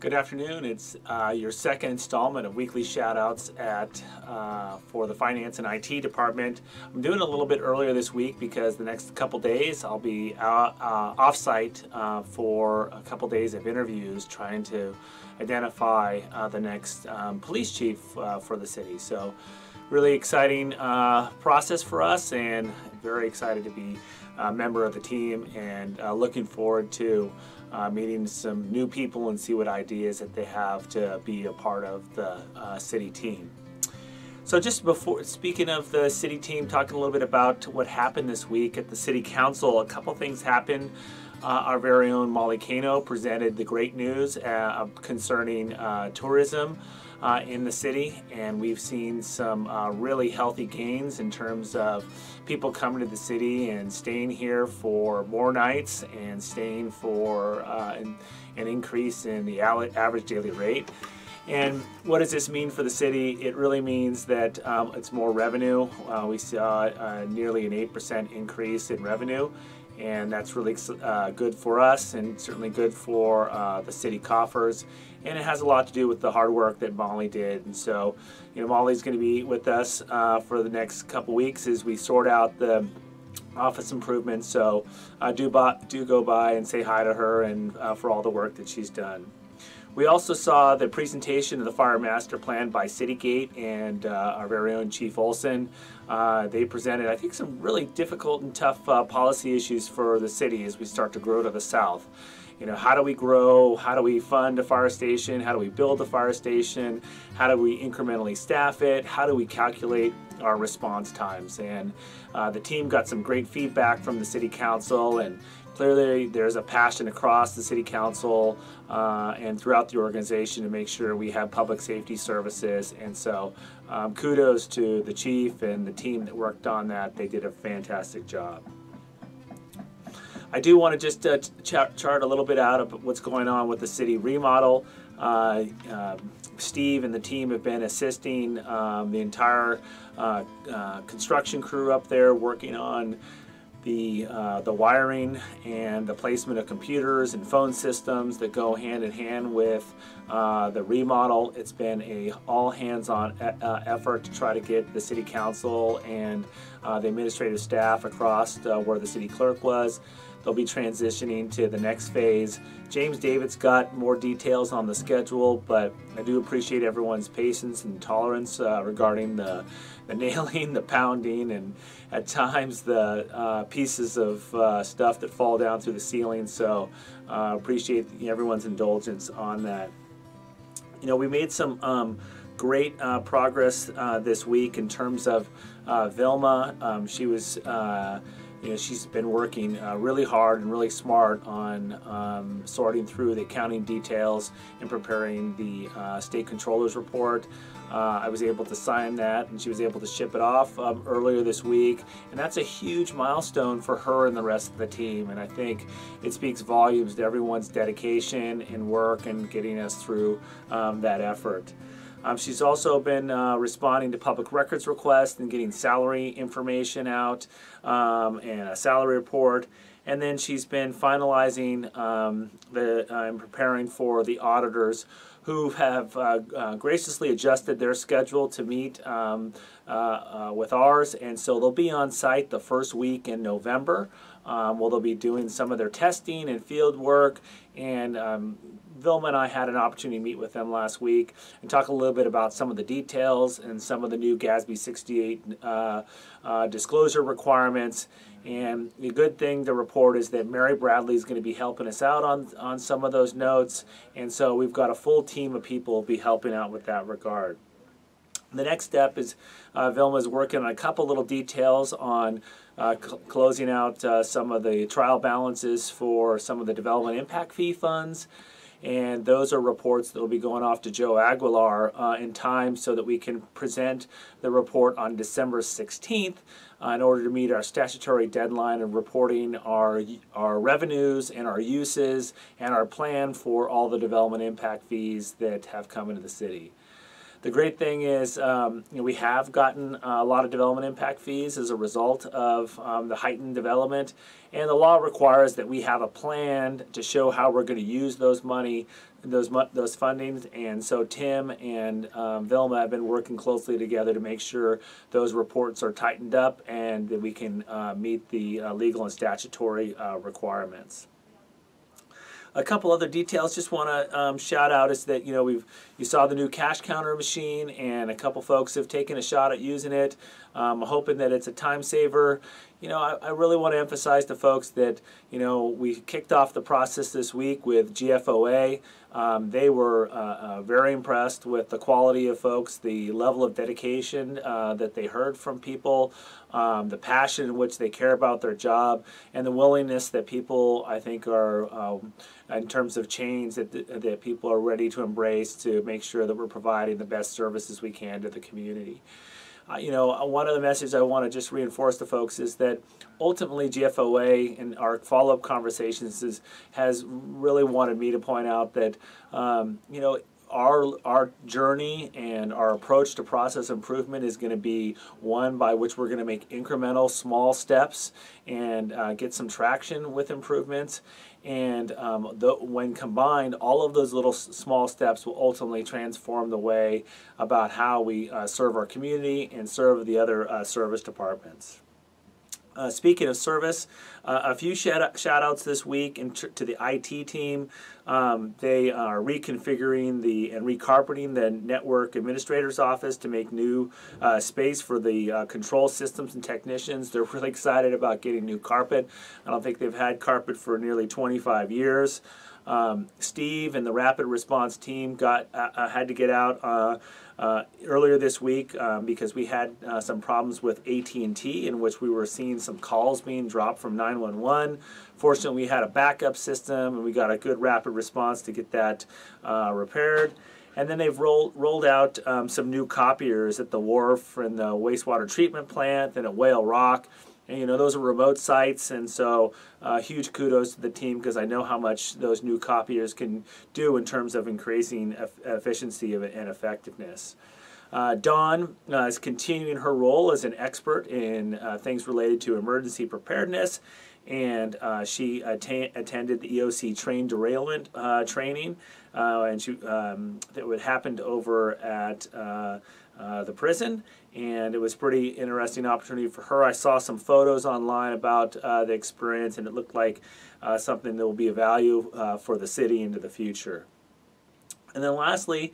Good afternoon. It's your second installment of weekly shout-outs for the Finance and IT Department. I'm doing it a little bit earlier this week because the next couple days I'll be off-site for a couple days of interviews trying to identify the next police chief for the city. So really exciting process for us, and very excited to be a member of the team, and looking forward to meeting some new people and see what ideas that they have to be a part of the city team. So just before speaking of the city team, talking a little bit about what happened this week at the City Council. A couple things happened. Our very own Molly Cano presented the great news concerning tourism in the city, and we've seen some really healthy gains in terms of people coming to the city and staying here for more nights and staying for an increase in the average daily rate. And what does this mean for the city? It really means that it's more revenue. We saw nearly an 8% increase in revenue, and that's really good for us and certainly good for the city coffers. And it has a lot to do with the hard work that Molly did. And so, Molly's going to be with us for the next couple weeks as we sort out the office improvements. So do go by and say hi to her, and for all the work that she's done. We also saw the presentation of the Fire Master Plan by Citygate and our very own Chief Olson. They presented, I think, some really difficult and tough policy issues for the city as we start to grow to the south. How do we grow? How do we fund a fire station? How do we build a fire station? How do we incrementally staff it? How do we calculate our response times? And the team got some great feedback from the City Council, and clearly there's a passion across the City Council and throughout the organization to make sure we have public safety services. And so kudos to the chief and the team that worked on that. They did a fantastic job. I do want to just chart a little bit out of what's going on with the city remodel. Steve and the team have been assisting the entire construction crew up there, working on the wiring and the placement of computers and phone systems that go hand in hand with the remodel. It's been a all-hands-on effort to try to get the City Council and the administrative staff across where the city clerk was. They'll be transitioning to the next phase. James David's got more details on the schedule, but I do appreciate everyone's patience and tolerance regarding the nailing, the pounding, and at times the pieces of stuff that fall down through the ceiling. So appreciate everyone's indulgence on that. We made some great progress this week in terms of Vilma. She was she's been working really hard and really smart on sorting through the accounting details and preparing the state controller's report. I was able to sign that, and she was able to ship it off earlier this week, and that's a huge milestone for her and the rest of the team. And I think it speaks volumes to everyone's dedication and work and getting us through that effort. She's also been responding to public records requests and getting salary information out and a salary report. And then she's been finalizing and preparing for the auditors who have graciously adjusted their schedule to meet with ours. And so they'll be on site the first week in November. They'll be doing some of their testing and field work, and Vilma and I had an opportunity to meet with them last week and talk a little bit about some of the details and some of the new GASB 68 disclosure requirements. And the good thing to report is that Mary Bradley is going to be helping us out on some of those notes, and so we've got a full team of people be helping out with that regard. The next step is Vilma's working on a couple little details on closing out some of the trial balances for some of the development impact fee funds. And those are reports that will be going off to Joe Aguilar in time so that we can present the report on December 16th in order to meet our statutory deadline of reporting our revenues and our uses and our plan for all the development impact fees that have come into the city. The great thing is we have gotten a lot of development impact fees as a result of the heightened development, and the law requires that we have a plan to show how we're going to use those fundings. And so Tim and Vilma have been working closely together to make sure those reports are tightened up and that we can meet the legal and statutory requirements. A couple other details just want to shout out is that you saw the new cash counter machine, and a couple folks have taken a shot at using it. I'm hoping that it's a time saver. I really want to emphasize to folks that we kicked off the process this week with GFOA. They were very impressed with the quality of folks, the level of dedication that they heard from people, the passion in which they care about their job, and the willingness that people, I think, are in terms of change that people are ready to embrace to make sure that we're providing the best services we can to the community. One of the messages I want to just reinforce to folks is that ultimately GFOA in our follow-up conversations has really wanted me to point out that our journey and our approach to process improvement is going to be one by which we're going to make incremental small steps and get some traction with improvements. And when combined, all of those little small steps will ultimately transform the way about how we serve our community and serve the other service departments. Speaking of service, a few shout-outs this week to the IT team. They are reconfiguring and recarpeting the network administrator's office to make new space for the control systems and technicians. They're really excited about getting new carpet. I don't think they've had carpet for nearly 25 years. Steve and the rapid response team had to get out earlier this week because we had some problems with AT&T in which we were seeing some calls being dropped from 911. Fortunately, we had a backup system and we got a good rapid response to get that repaired. And then they've rolled out some new copiers at the wharf and the wastewater treatment plant and at Whale Rock. And those are remote sites, and so huge kudos to the team because I know how much those new copiers can do in terms of increasing efficiency and effectiveness. Dawn is continuing her role as an expert in things related to emergency preparedness, and she attended the EOC train derailment training, and that happened over at the prison, and it was a pretty interesting opportunity for her. I saw some photos online about the experience, and it looked like something that will be of value for the city into the future. And then lastly,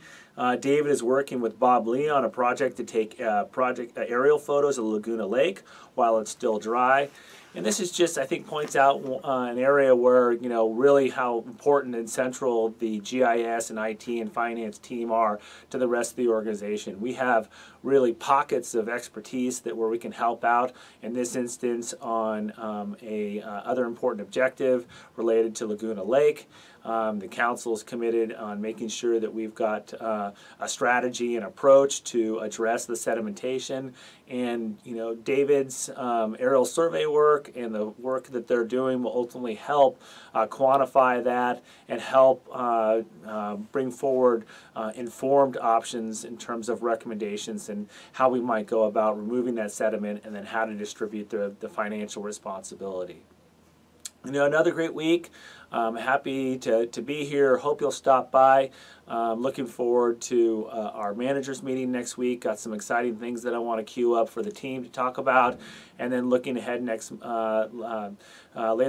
David is working with Bob Lee on a project to take aerial photos of Laguna Lake while it's still dry. And this is just, I think, points out an area where, really how important and central the GIS and IT and finance team are to the rest of the organization. We have really pockets of expertise where we can help out, in this instance on other important objective related to Laguna Lake. The council is committed on making sure that we've got a strategy and approach to address the sedimentation. And David's aerial survey work and the work that they're doing will ultimately help quantify that and help bring forward informed options in terms of recommendations and how we might go about removing that sediment and then how to distribute the financial responsibility. Another great week. Happy to be here. Hope you'll stop by. Looking forward to our managers meeting next week. Got some exciting things that I want to queue up for the team to talk about, and then looking ahead later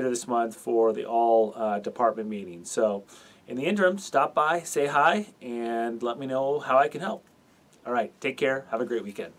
this month for the all department meeting. So, in the interim, stop by, say hi, and let me know how I can help. All right, take care. Have a great weekend.